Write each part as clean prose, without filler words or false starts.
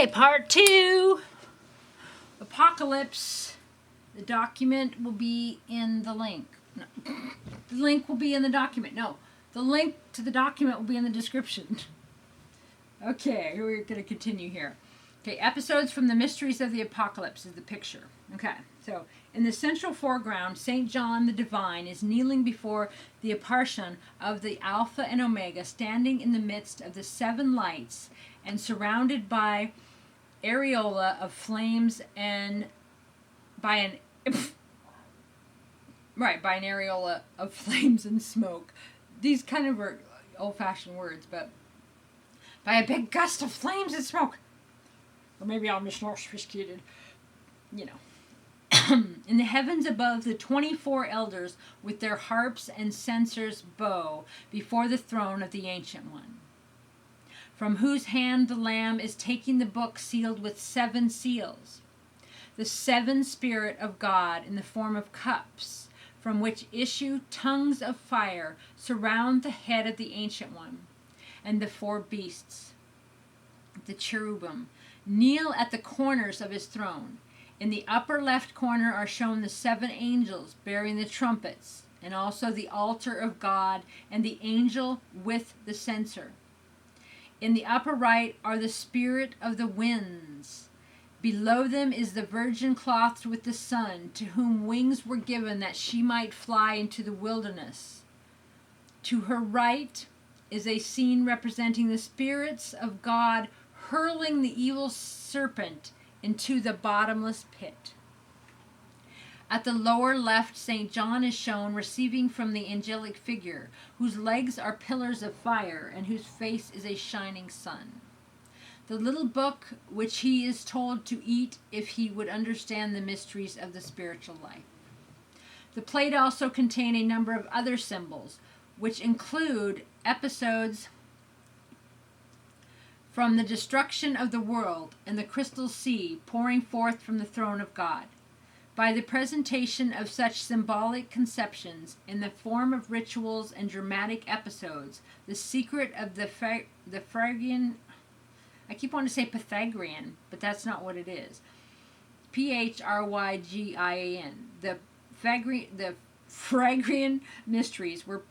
Okay, part 2. Apocalypse. The document will be in the link. No. The link will be in the document. No. The link to the document will be in the description. Okay, we're going to continue here. Okay, episodes from the Mysteries of the Apocalypse is the picture. Okay, so in the central foreground, St. John the Divine is kneeling before the apparition of the Alpha and Omega, standing in the midst of the 7 lights and surrounded by areola of flames and by an areola of flames and smoke. These kind of are old-fashioned words, but by a big gust of flames and smoke. Or maybe I'm just more sophisticated. You know. In the heavens above, the 24 elders with their harps and censers bow before the throne of the Ancient One, from whose hand the Lamb is taking the book sealed with 7 seals. The 7 Spirit of God in the form of cups, from which issue tongues of fire, surround the head of the Ancient One, and the 4 beasts, the cherubim, kneel at the corners of his throne. In the upper left corner are shown the 7 angels bearing the trumpets, and also the altar of God and the angel with the censer. In the upper right are the spirit of the winds. Below them is the virgin clothed with the sun, to whom wings were given that she might fly into the wilderness. To her right is a scene representing the spirits of God hurling the evil serpent into the bottomless pit. At the lower left, St. John is shown receiving from the angelic figure, whose legs are pillars of fire and whose face is a shining sun, the little book which he is told to eat if he would understand the mysteries of the spiritual life. The plate also contains a number of other symbols, which include episodes from the destruction of the world and the crystal sea pouring forth from the throne of God. By the presentation of such symbolic conceptions in the form of rituals and dramatic episodes, the secret of the Phrygian, I keep wanting to say Pythagorean, but that's not what it is. Phrygian. The Phrygian mysteries were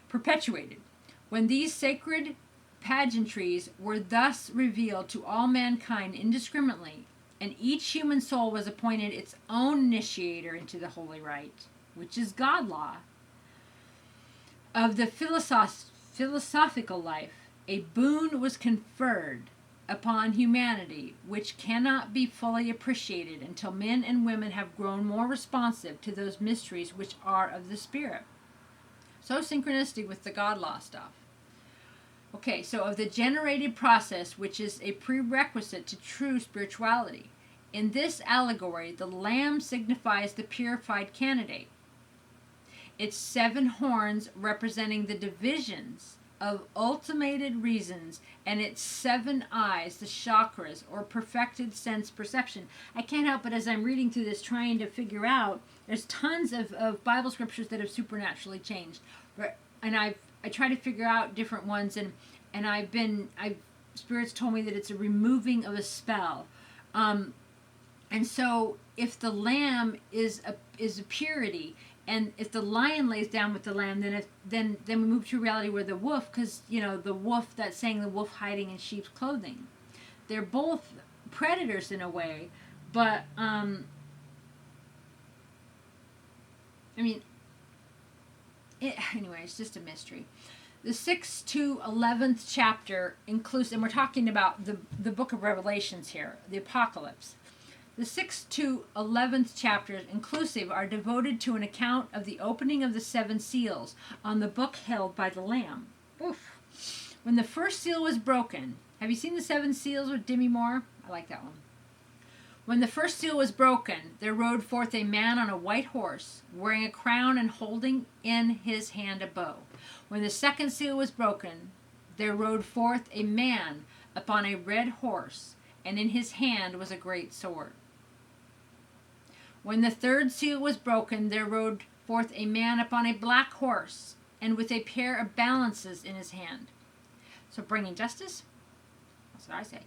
perpetuated. When these sacred pageantries were thus revealed to all mankind indiscriminately, and each human soul was appointed its own initiator into the holy rite, which is God law, of the philosophical life, a boon was conferred upon humanity which cannot be fully appreciated until men and women have grown more responsive to those mysteries which are of the Spirit. So synchronistic with the God law stuff. Okay, so of the generated process, which is a prerequisite to true spirituality. In this allegory, the lamb signifies the purified candidate. Its 7 horns representing the divisions of ultimated reasons, and its 7 eyes, the chakras, or perfected sense perception. I can't help but, as I'm reading through this, trying to figure out, there's tons of Bible scriptures that have supernaturally changed. And I try to figure out different ones, and Spirit's told me that it's a removing of a spell. And so if the lamb is a purity, and if the lion lays down with the lamb, then we move to a reality where the wolf, because the wolf, that's saying the wolf hiding in sheep's clothing, they're both predators in a way, but anyway, it's just a mystery. The 6th to 11th chapter includes, and we're talking about the book of Revelations here, the Apocalypse. The 6th to 11th chapters inclusive are devoted to an account of the opening of the 7 seals on the book held by the Lamb. Oof. When the first seal was broken, have you seen the 7 seals with Demi Moore? I like that one. When the first seal was broken, there rode forth a man on a white horse, wearing a crown and holding in his hand a bow. When the second seal was broken, there rode forth a man upon a red horse, and in his hand was a great sword. When the third seal was broken, there rode forth a man upon a black horse, and with a pair of balances in his hand. So bringing justice. That's what I say.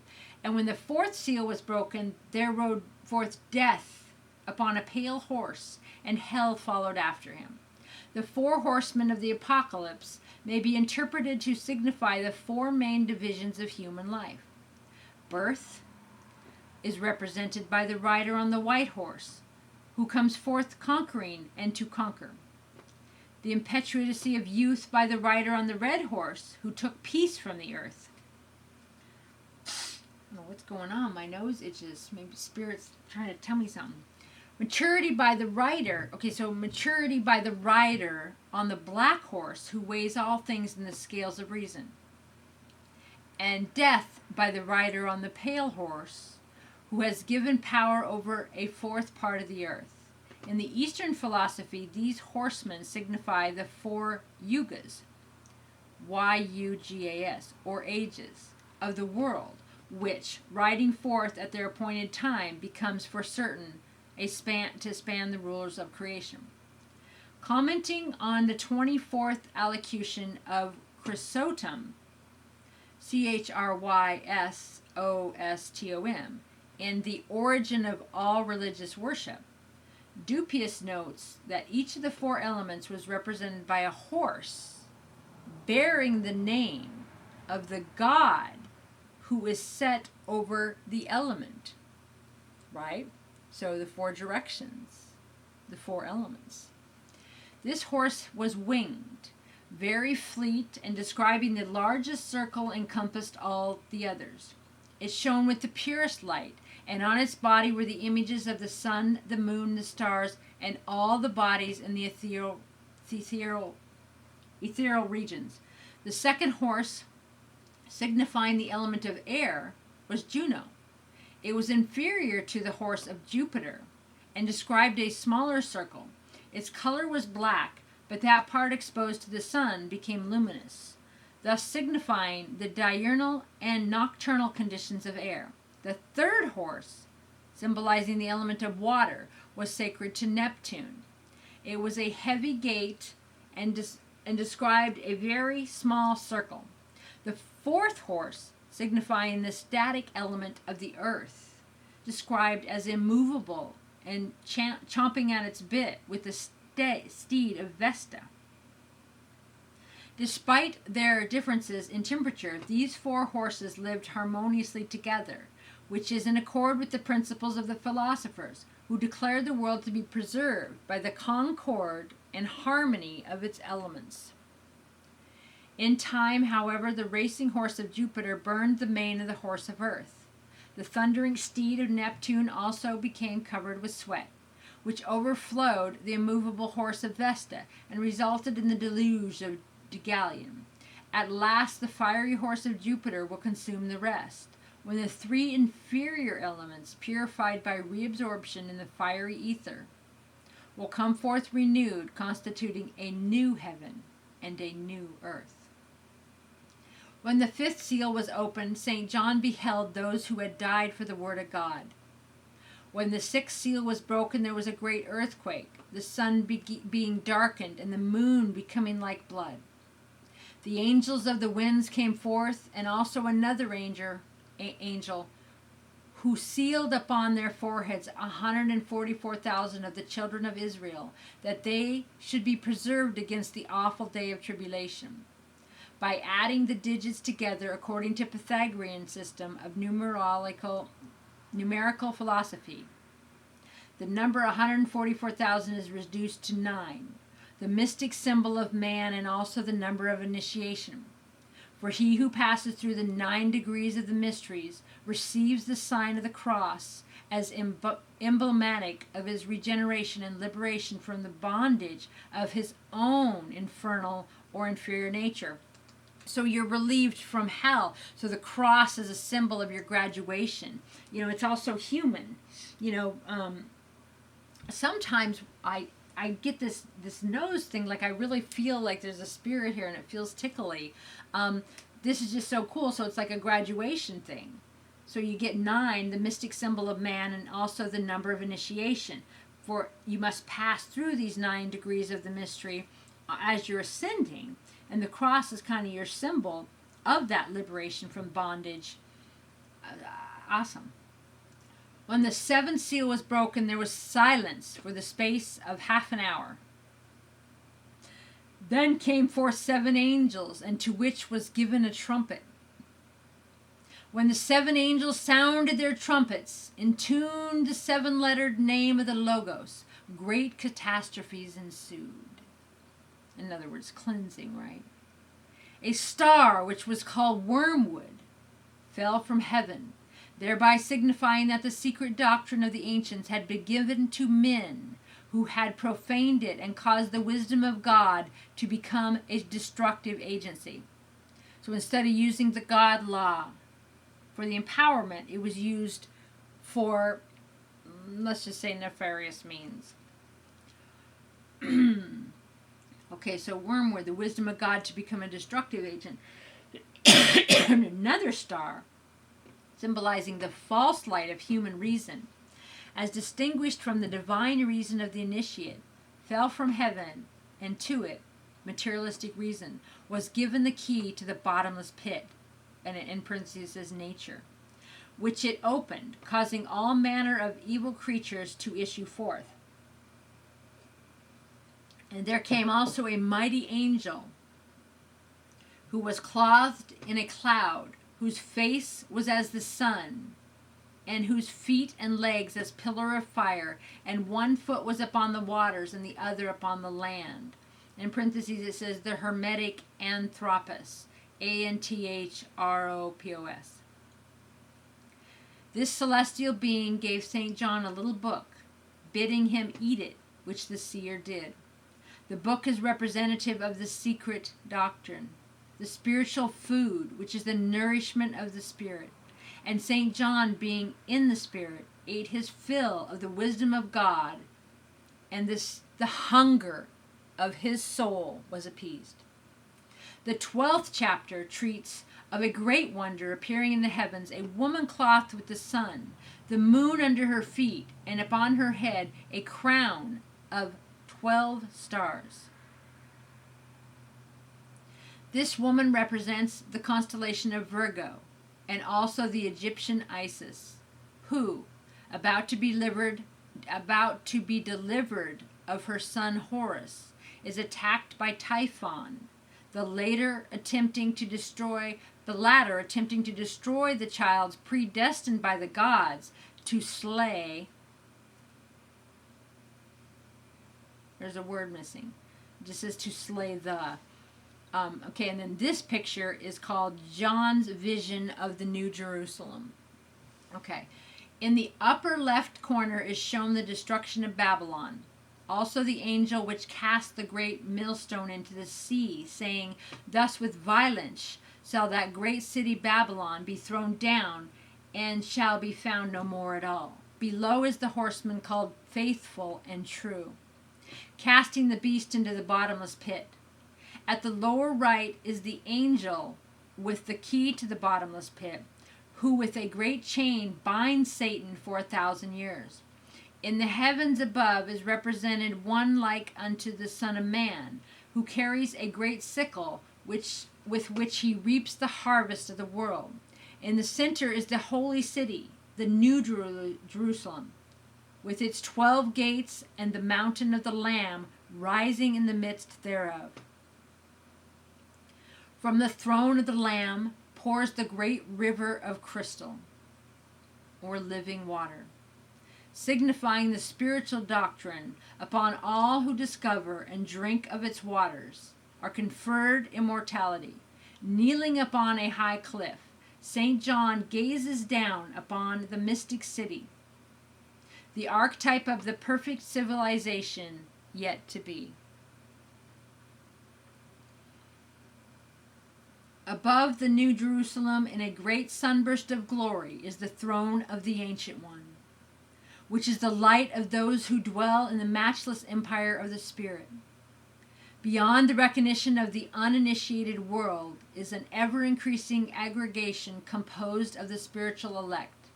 And when the fourth seal was broken, there rode forth death upon a pale horse, and hell followed after him. The four horsemen of the apocalypse may be interpreted to signify the four main divisions of human life. Birth is represented by the rider on the white horse, who comes forth conquering and to conquer. The impetuosity of youth by the rider on the red horse, who took peace from the earth. I don't know what's going on. My nose itches. Maybe Spirit's trying to tell me something. Maturity by the rider. Okay, so maturity by the rider on the black horse, who weighs all things in the scales of reason. And death by the rider on the pale horse, who has given power over a fourth part of the earth. In the Eastern philosophy, these horsemen signify the four yugas, Y-U-G-A-S, or ages, of the world, which, riding forth at their appointed time, becomes for certain to span the rulers of creation. Commenting on the 24th allocution of Chrysostom, Chrysostom, in The Origin of All Religious Worship, Dupuis notes that each of the four elements was represented by a horse bearing the name of the god who is set over the element. Right? So the four directions, the four elements. This horse was winged, very fleet, and describing the largest circle encompassed all the others. It shone with the purest light, and on its body were the images of the sun, the moon, the stars, and all the bodies in the ethereal regions. The second horse, signifying the element of air, was Juno. It was inferior to the horse of Jupiter, and described a smaller circle. Its color was black, but that part exposed to the sun became luminous, thus signifying the diurnal and nocturnal conditions of air. The third horse, symbolizing the element of water, was sacred to Neptune. It was a heavy gate and described a very small circle. The fourth horse, signifying the static element of the earth, described as immovable and chomping at its bit with the steed of Vesta. Despite their differences in temperature, these four horses lived harmoniously together, which is in accord with the principles of the philosophers, who declared the world to be preserved by the concord and harmony of its elements. In time, however, the racing horse of Jupiter burned the mane of the horse of Earth. The thundering steed of Neptune also became covered with sweat, which overflowed the immovable horse of Vesta and resulted in the deluge of Deucalion. At last the fiery horse of Jupiter will consume the rest, when the three inferior elements, purified by reabsorption in the fiery ether, will come forth renewed, constituting a new heaven and a new earth. When the fifth seal was opened, St. John beheld those who had died for the word of God. When the sixth seal was broken, there was a great earthquake, the sun being darkened and the moon becoming like blood. The angels of the winds came forth, and also another angel who sealed upon their foreheads 144,000 of the children of Israel, that they should be preserved against the awful day of tribulation. By adding the digits together according to Pythagorean system of numerical philosophy, the number 144,000 is reduced to 9, the mystic symbol of man, and also the number of initiation. For he who passes through the 9 degrees of the mysteries receives the sign of the cross as emblematic of his regeneration and liberation from the bondage of his own infernal or inferior nature. So you're relieved from hell. So the cross is a symbol of your graduation. You know, it's also human. You know, sometimes I get this nose thing, like I really feel like there's a spirit here and it feels tickly. This is just so cool. So it's like a graduation thing. So you get 9, the mystic symbol of man, and also the number of initiation. For you must pass through these 9 degrees of the mystery as you're ascending. And the cross is kind of your symbol of that liberation from bondage. Awesome. When the seventh seal was broken, there was silence for the space of half an hour. Then came forth 7 angels, and to which was given a trumpet. When the 7 angels sounded their trumpets, intuned the 7-lettered name of the Logos, great catastrophes ensued. In other words, cleansing, right? A star, which was called wormwood, fell from heaven, thereby signifying that the secret doctrine of the ancients had been given to men who had profaned it and caused the wisdom of God to become a destructive agency. So instead of using the God law for the empowerment, it was used for, let's just say, nefarious means. Okay, so wormwood, the wisdom of God to become a destructive agent. And another star, symbolizing the false light of human reason, as distinguished from the divine reason of the initiate, fell from heaven, and to it, materialistic reason, was given the key to the bottomless pit, and in parentheses says nature, which it opened, causing all manner of evil creatures to issue forth. And there came also a mighty angel, who was clothed in a cloud, whose face was as the sun, and whose feet and legs as pillar of fire, and one foot was upon the waters, and the other upon the land. In parentheses it says the Hermetic Anthropos, Anthropos. This celestial being gave St. John a little book, bidding him eat it, which the seer did. The book is representative of the secret doctrine, the spiritual food, which is the nourishment of the Spirit. And St. John, being in the Spirit, ate his fill of the wisdom of God, and the hunger of his soul was appeased. The 12th chapter treats of a great wonder appearing in the heavens, a woman clothed with the sun, the moon under her feet, and upon her head a crown of 12 stars. This woman represents the constellation of Virgo, and also the Egyptian Isis, who, about to be delivered of her son Horus, is attacked by Typhon, the latter attempting to destroy the child predestined by the gods to slay. There's a word missing. It just says to slay the. Okay, and then this picture is called John's vision of the New Jerusalem. Okay, in the upper left corner is shown the destruction of Babylon. Also the angel which cast the great millstone into the sea, saying, "Thus with violence shall that great city Babylon be thrown down, and shall be found no more at all. Below is the horseman called Faithful and True, casting the beast into the bottomless pit. At the lower right is the angel with the key to the bottomless pit, who with a great chain binds Satan for 1,000 years. In the heavens above is represented one like unto the Son of Man, who carries a great sickle, with which he reaps the harvest of the world. In the center is the holy city, the New Jerusalem, with its 12 gates and the mountain of the Lamb rising in the midst thereof. From the throne of the Lamb pours the great river of crystal, or living water, signifying the spiritual doctrine upon all who discover and drink of its waters are conferred immortality. Kneeling upon a high cliff, St. John gazes down upon the mystic city, the archetype of the perfect civilization yet to be. Above the New Jerusalem, in a great sunburst of glory, is the throne of the Ancient One, which is the light of those who dwell in the matchless empire of the Spirit. Beyond the recognition of the uninitiated world is an ever-increasing aggregation composed of the spiritual elect.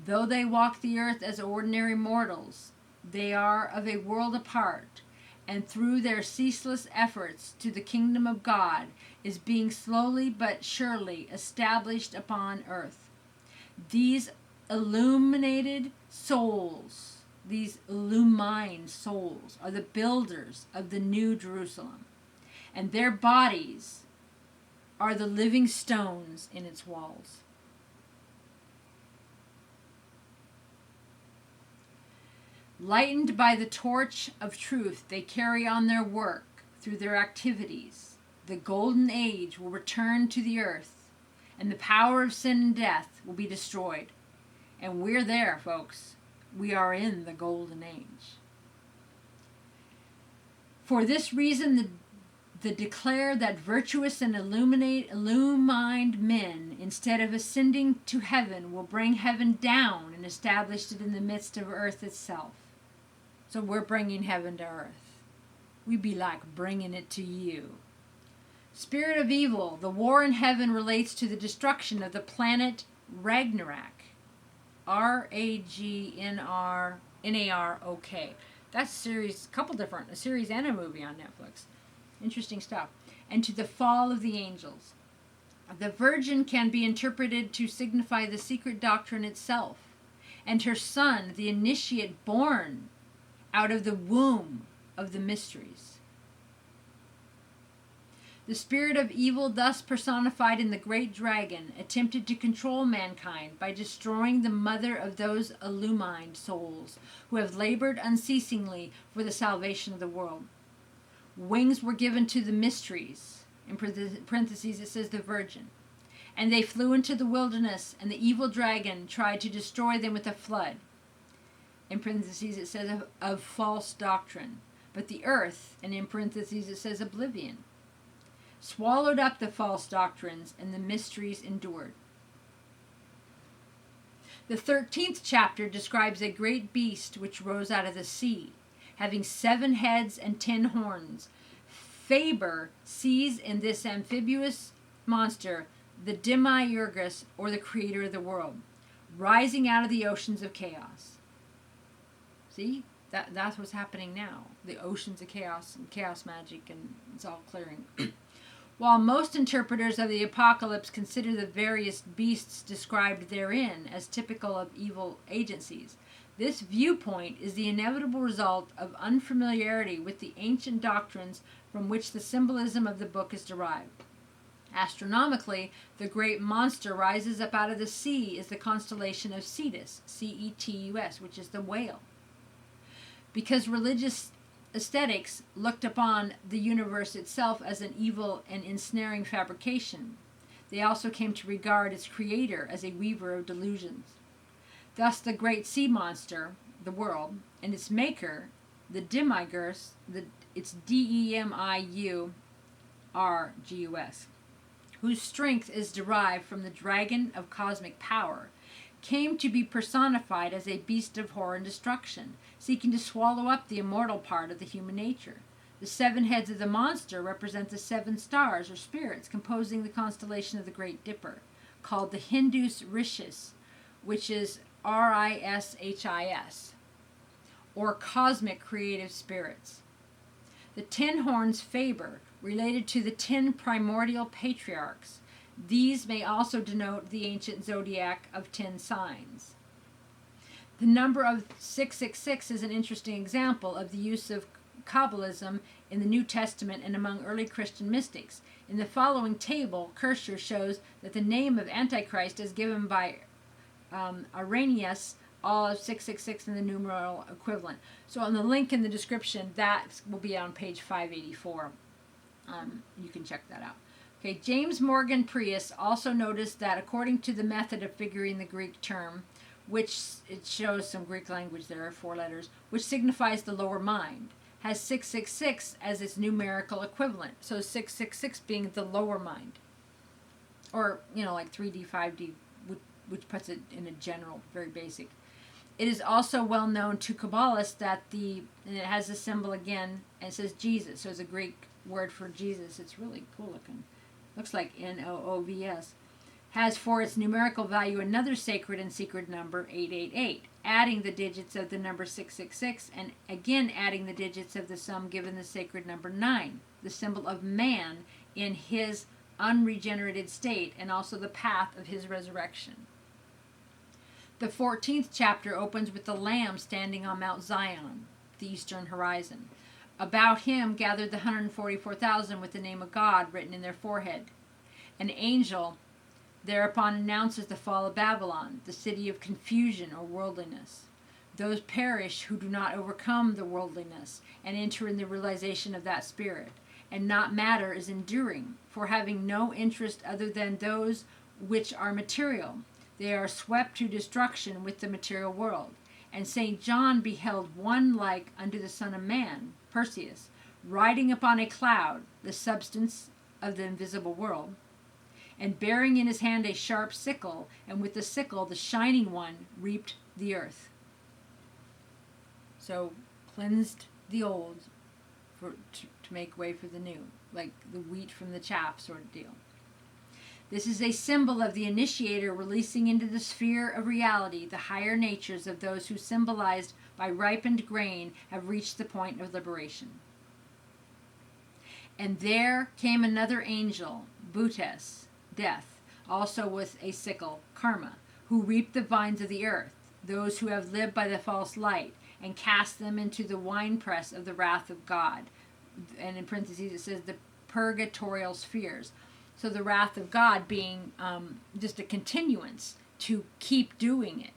Though they walk the earth as ordinary mortals, they are of a world apart, and through their ceaseless efforts to the kingdom of God is being slowly but surely established upon earth. These illuminated souls, these illumined souls, are the builders of the New Jerusalem, and their bodies are the living stones in its walls. Lightened by the torch of truth, they carry on their work through their activities. The golden age will return to the earth, and the power of sin and death will be destroyed. And we're there, folks. We are in the golden age. For this reason, the declare that virtuous and illumined men, instead of ascending to heaven, will bring heaven down and establish it in the midst of earth itself. So we're bringing heaven to earth. We be like bringing it to you. Spirit of evil, the war in heaven relates to the destruction of the planet Ragnarok. Ragnarok. That's a series, a series and a movie on Netflix. Interesting stuff. And to the fall of the angels. The Virgin can be interpreted to signify the secret doctrine itself, and her son, the initiate born out of the womb of the mysteries. The spirit of evil, thus personified in the great dragon, attempted to control mankind by destroying the mother of those illumined souls who have labored unceasingly for the salvation of the world. Wings were given to the mysteries, in parentheses it says the Virgin, and they flew into the wilderness, and the evil dragon tried to destroy them with a flood. In parentheses it says of false doctrine, but the earth, and in parentheses it says oblivion, swallowed up the false doctrines, and the mysteries endured. The 13th chapter describes a great beast which rose out of the sea, having 7 heads and 10 horns. Faber sees in this amphibious monster the Demiurgus, or the creator of the world, rising out of the oceans of chaos. See? That's what's happening now. The oceans of chaos and chaos magic, and it's all clearing. While most interpreters of the apocalypse consider the various beasts described therein as typical of evil agencies, this viewpoint is the inevitable result of unfamiliarity with the ancient doctrines from which the symbolism of the book is derived. Astronomically, the great monster rises up out of the sea is the constellation of Cetus, Cetus, which is the whale. Because religious aesthetics looked upon the universe itself as an evil and ensnaring fabrication, they also came to regard its creator as a weaver of delusions. Thus the great sea monster, the world, and its maker, the Demiurgus, it's Demiurgus, whose strength is derived from the dragon of cosmic power, came to be personified as a beast of horror and destruction, seeking to swallow up the immortal part of the human nature. The 7 heads of the monster represent the 7 stars or spirits composing the constellation of the Great Dipper, called the Hindus Rishis, which is Rishis, or cosmic creative spirits. The 10 horns Faber related to the 10 primordial patriarchs. These may also denote the ancient zodiac of 10 signs. The number of 666 is an interesting example of the use of Kabbalism in the New Testament and among early Christian mystics. In the following table, Kircher shows that the name of Antichrist is given by Irenaeus, all of 666 in the numeral equivalent. So on the link in the description, that will be on page 584. You can check that out. Okay, James Morgan Prius also noticed that according to the method of figuring the Greek term, which it shows some Greek language there, 4 letters, which signifies the lower mind, has 666 as its numerical equivalent. So 666 being the lower mind. Or, like 3D, 5D, which puts it in a general, very basic. It is also well known to Kabbalists that and it has a symbol again, and it says Jesus. So it's a Greek word for Jesus. It's really cool looking. Looks like Noovs, has for its numerical value another sacred and secret number, 888. adding the digits of the number 666, and again adding the digits of the sum given the sacred number 9, the symbol of man in his unregenerated state and also the path of his resurrection. The 14th chapter opens with the Lamb standing on Mount Zion, the eastern horizon. About him gathered the 144,000 with the name of God written in their forehead. An angel thereupon announces the fall of Babylon, the city of confusion or worldliness. Those perish who do not overcome the worldliness and enter in the realization of that spirit. And not matter is enduring, for having no interest other than those which are material. They are swept to destruction with the material world. And St. John beheld one like unto the Son of Man, Perseus, riding upon a cloud, the substance of the invisible world, and bearing in his hand a sharp sickle, and with the sickle the shining one reaped the earth. So cleansed the old to make way for the new, like the wheat from the chaff sort of deal. This is a symbol of the initiator releasing into the sphere of reality the higher natures of those who, symbolized by ripened grain, have reached the point of liberation. And there came another angel, Butes, death, also with a sickle, karma, who reaped the vines of the earth, those who have lived by the false light, and cast them into the winepress of the wrath of God. And in parentheses it says the purgatorial spheres. So the wrath of God being just a continuance to keep doing it.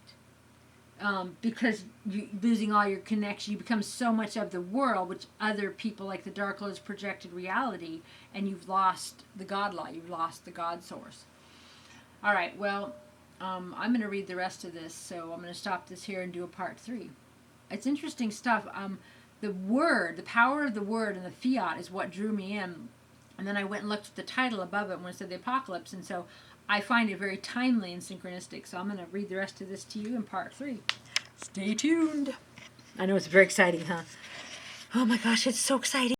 Because you losing all your connection, you become so much of the world, which other people like the Dark Lord's projected reality, and you've lost the God law, you've lost the God source. All right, well, I'm going to read the rest of this, so I'm going to stop this here and do a part 3. It's interesting stuff. The word, the power of the word and the fiat is what drew me in. And then I went and looked at the title above it when it said the apocalypse, and so I find it very timely and synchronistic. So I'm going to read the rest of this to you in part 3. Stay tuned. I know it's very exciting, huh? Oh my gosh, it's so exciting.